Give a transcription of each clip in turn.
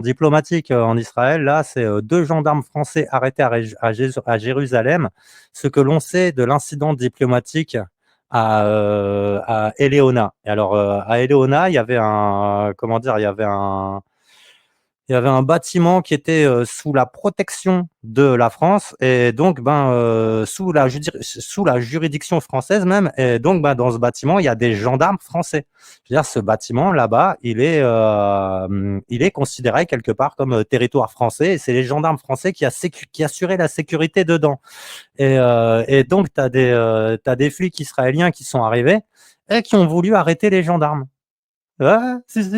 diplomatique en Israël, là, c'est 2 gendarmes français arrêtés à Jérusalem. Ce que l'on sait de l'incident diplomatique à Eleona. Et alors, à Eleona, il y avait un, comment dire, il y avait un bâtiment qui était sous la protection de la France et donc sous la juridiction française même. Et donc dans ce bâtiment, il y a des gendarmes français. Je veux dire, ce bâtiment là-bas, il est considéré quelque part comme territoire français. Et c'est les gendarmes français qui assuraient la sécurité dedans. Et donc t'as des flics israéliens qui sont arrivés et qui ont voulu arrêter les gendarmes. Ouais, si.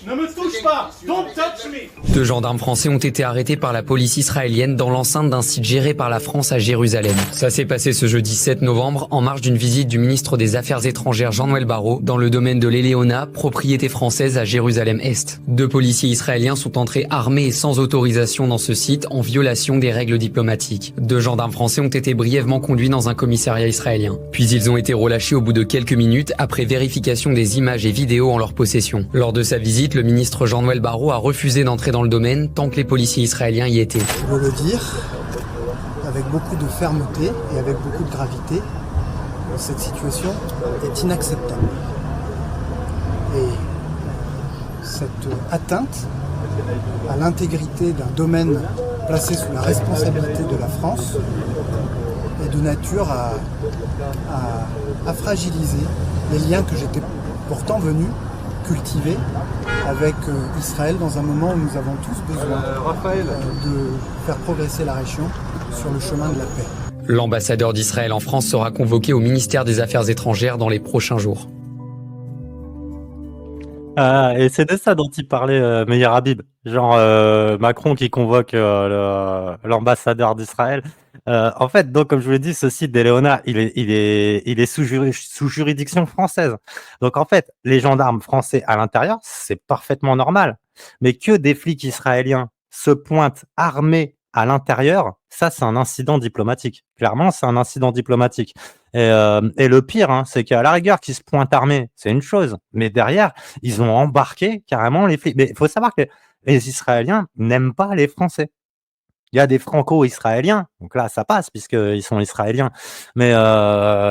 Ne me touche pas! Don't touch me! 2 gendarmes français ont été arrêtés par la police israélienne dans l'enceinte d'un site géré par la France à Jérusalem. Ça s'est passé ce jeudi 7 novembre en marge d'une visite du ministre des Affaires étrangères Jean-Noël Barrot dans le domaine de l'Eleona, propriété française à Jérusalem-Est. 2 policiers israéliens sont entrés armés et sans autorisation dans ce site en violation des règles diplomatiques. 2 gendarmes français ont été brièvement conduits dans un commissariat israélien. Puis ils ont été relâchés au bout de quelques minutes après vérification des images et vidéos en leur possession. Lors de sa visite, le ministre Jean-Noël Barrot a refusé d'entrer dans le domaine tant que les policiers israéliens y étaient. Je veux le dire avec beaucoup de fermeté et avec beaucoup de gravité, cette situation est inacceptable. Et cette atteinte à l'intégrité d'un domaine placé sous la responsabilité de la France est de nature à fragiliser les liens que j'étais pourtant venu cultiver avec Israël dans un moment où nous avons tous besoin de faire progresser la région sur le chemin de la paix. L'ambassadeur d'Israël en France sera convoqué au ministère des Affaires étrangères dans les prochains jours. Et c'est de ça dont il parlait Meir Habib, genre Macron qui convoque l'ambassadeur d'Israël. En fait, donc comme je vous l'ai dit, ce site d'Eleona, il est sous juridiction française. Donc en fait, les gendarmes français à l'intérieur, c'est parfaitement normal. Mais que des flics israéliens se pointent armés à l'intérieur, ça c'est un incident diplomatique. Clairement, c'est un incident diplomatique. Et le pire, hein, c'est qu'à la rigueur qu'ils se pointent armés, c'est une chose. Mais derrière, ils ont embarqué carrément les flics. Mais il faut savoir que les Israéliens n'aiment pas les Français. Il y a des franco-israéliens, donc là ça passe puisqu'ils sont israéliens, mais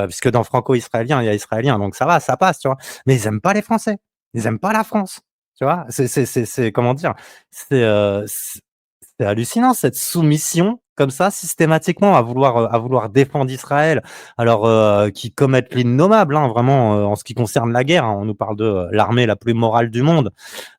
puisque dans franco-israélien il y a israélien, donc ça va, ça passe, tu vois. Mais ils aiment pas les Français, ils aiment pas la France, tu vois. C'est comment dire, c'est hallucinant cette soumission comme ça systématiquement à vouloir défendre Israël, alors qui commettent l'innommable, hein, vraiment en ce qui concerne la guerre. Hein, on nous parle de l'armée la plus morale du monde.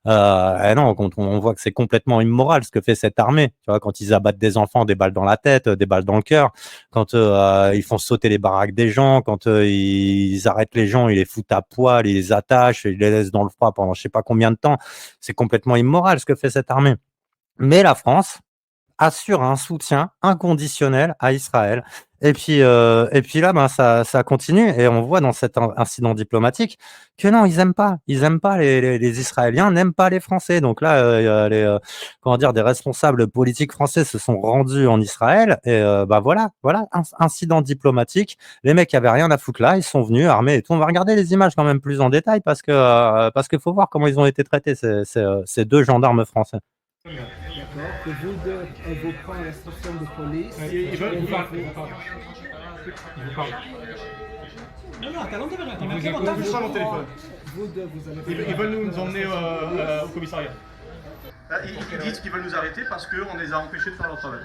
Et non, quand on voit que c'est complètement immoral ce que fait cette armée. Tu vois, quand ils abattent des enfants, des balles dans la tête, des balles dans le cœur, quand ils font sauter les baraques des gens, quand ils arrêtent les gens, ils les foutent à poil, ils les attachent, ils les laissent dans le froid pendant je sais pas combien de temps. C'est complètement immoral ce que fait cette armée. Mais la France assure un soutien inconditionnel à Israël. Et puis là, ben ça continue et on voit dans cet incident diplomatique que non, ils aiment pas les Israéliens n'aiment pas les Français. Donc là, comment dire, des responsables politiques français se sont rendus en Israël et bah voilà, incident diplomatique. Les mecs avaient rien à foutre là, ils sont venus armés et tout. On va regarder les images quand même plus en détail parce que faut voir comment ils ont été traités ces 2 gendarmes français. D'accord, que vous deux invoquant l'instruction de police. Ils veulent vous parler. Non, t'as l'entendu, Vous pas mon téléphone. Vous deux, vous allez. Ils veulent nous emmener au commissariat. Ils disent qu'ils veulent nous arrêter parce qu'on les a empêchés de faire leur travail.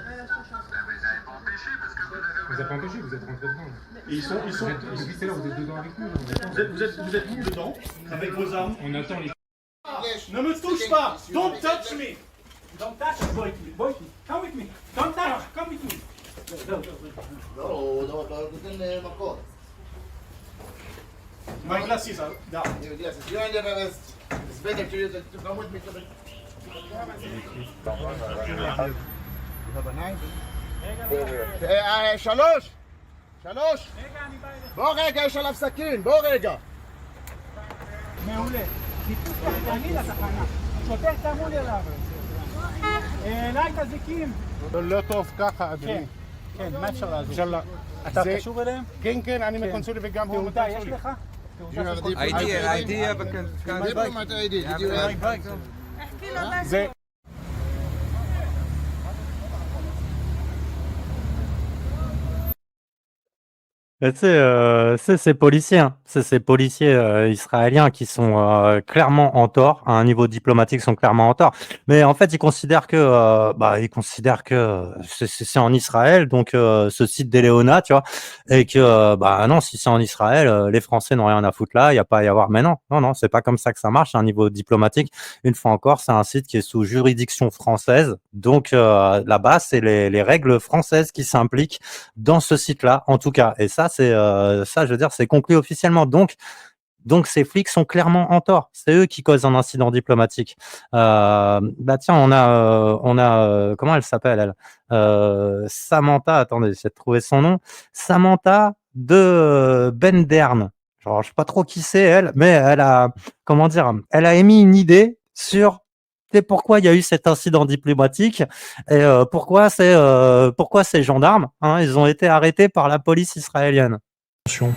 Vous n'avez pas empêché, vous êtes rentrés dedans. Et ils sont. Depuis tout à l'heure, vous êtes dedans avec nous. Vous êtes où dedans avec vos armes? On attend les. Ne me touche pas! Don't touch me! Don't touch me, boy. Come with me. Don't touch. Come with me. לא נותן מכות. My glasses are down. Yes, if you're under arrest, it's better to come with me to the... שלוש! בוא רגע, יש עליו סכין, בוא רגע. מעולה. חיפוש פרטני לתחנה. שוטר תאמרו לי עליו. אליי את הזיקים. לא טוב ככה, אדוני. כן, מה אפשר לעזור? אתה קשור אליהם? כן, אני מקונסולי וגם הוא תעודה יש לך? ID, ID, Diploma ID. Did you have... They- Et tu sais, c'est ces policiers, hein, c'est ces policiers israéliens qui sont clairement en tort, à un niveau diplomatique, sont clairement en tort. Mais en fait, ils considèrent que c'est en Israël, donc ce site d'Eleona, tu vois, et que bah non, si c'est en Israël, les Français n'ont rien à foutre là, il y a pas à y avoir. Mais non, non, non, c'est pas comme ça que ça marche à un niveau diplomatique. Une fois encore, c'est un site qui est sous juridiction française, donc là-bas, c'est les règles françaises qui s'impliquent dans ce site-là, en tout cas. Et ça, je veux dire, c'est conclu officiellement. Donc ces flics sont clairement en tort. C'est eux qui causent un incident diplomatique. Bah tiens, comment elle s'appelle elle Samantha. Attendez, j'essaie de trouver son nom. Samantha de Ben Dern. Genre, je sais pas trop qui c'est elle, mais elle a émis une idée sur pourquoi il y a eu cet incident diplomatique et pourquoi ces gendarmes, hein, ils ont été arrêtés par la police israélienne.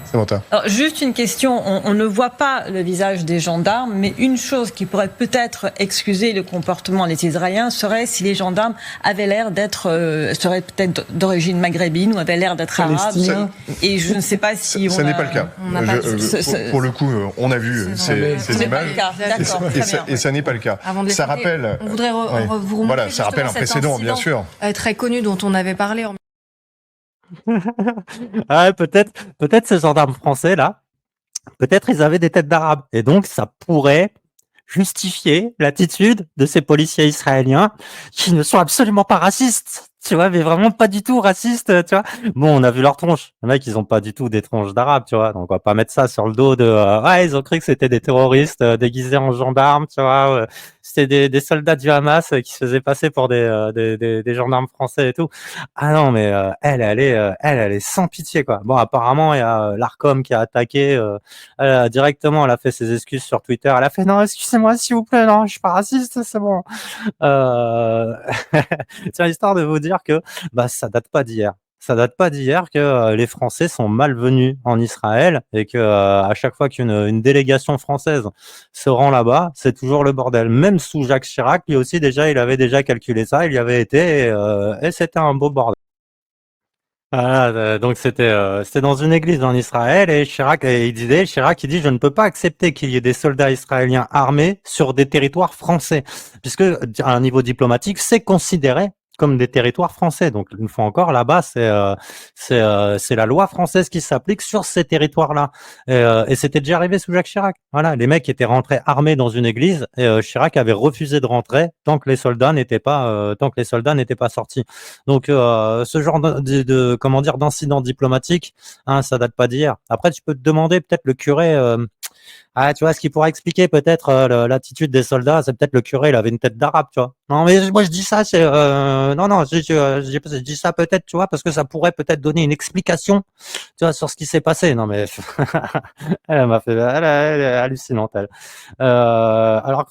Samantha. Alors, juste une question, on ne voit pas le visage des gendarmes, mais une chose qui pourrait peut-être excuser le comportement des Israéliens serait si les gendarmes avaient l'air d'être, seraient peut-être d'origine maghrébine ou avaient l'air d'être arabes. Et je ne sais pas si ça n'est pas le cas. Pour le coup, on a vu ces images. Et ça n'est pas le cas. Ça rappelle. On voudrait vous remontrer voilà, ça rappelle un précédent, bien sûr. Très connu dont on avait parlé. Ah, peut-être ces gendarmes français là, peut-être ils avaient des têtes d'arabes et donc ça pourrait justifier l'attitude de ces policiers israéliens qui ne sont absolument pas racistes, tu vois, mais vraiment pas du tout racistes, tu vois. Bon, on a vu leurs tronches. Les mecs, ils ont pas du tout des tronches d'arabes, tu vois. Donc on va pas mettre ça sur le dos de ouais, ils ont cru que c'était des terroristes déguisés en gendarmes, tu vois. C'était des soldats du Hamas qui se faisaient passer pour des gendarmes français et tout. Ah non, mais elle est sans pitié, quoi. Bon, apparemment, il y a l'Arcom qui a attaqué directement. Elle a fait ses excuses sur Twitter. Elle a fait non, excusez-moi, s'il vous plaît, non, je suis pas raciste, c'est bon. Tiens, histoire de vous dire que bah ça date pas d'hier. Ça date pas d'hier que les Français sont malvenus en Israël et que à chaque fois qu'une délégation française se rend là-bas, c'est toujours le bordel. Même sous Jacques Chirac, lui aussi il avait déjà calculé ça, il y avait été et c'était un beau bordel. Voilà, donc c'était dans une église en Israël et Chirac il dit je ne peux pas accepter qu'il y ait des soldats israéliens armés sur des territoires français puisque à un niveau diplomatique c'est considéré comme des territoires français. Donc une fois encore là-bas c'est la loi française qui s'applique sur ces territoires-là. Et c'était déjà arrivé sous Jacques Chirac. Voilà, les mecs étaient rentrés armés dans une église et Chirac avait refusé de rentrer tant que les soldats n'étaient pas sortis. Donc ce genre comment dire d'incident diplomatique, hein, ça date pas d'hier. Après tu peux te demander peut-être le curé ah, tu vois, ce qui pourrait expliquer peut-être l'attitude des soldats, c'est peut-être le curé, il avait une tête d'arabe, tu vois. Non, mais moi je dis ça, c'est non, je dis ça peut-être, tu vois, parce que ça pourrait peut-être donner une explication, tu vois, sur ce qui s'est passé. Non, mais elle est hallucinante, elle. Alors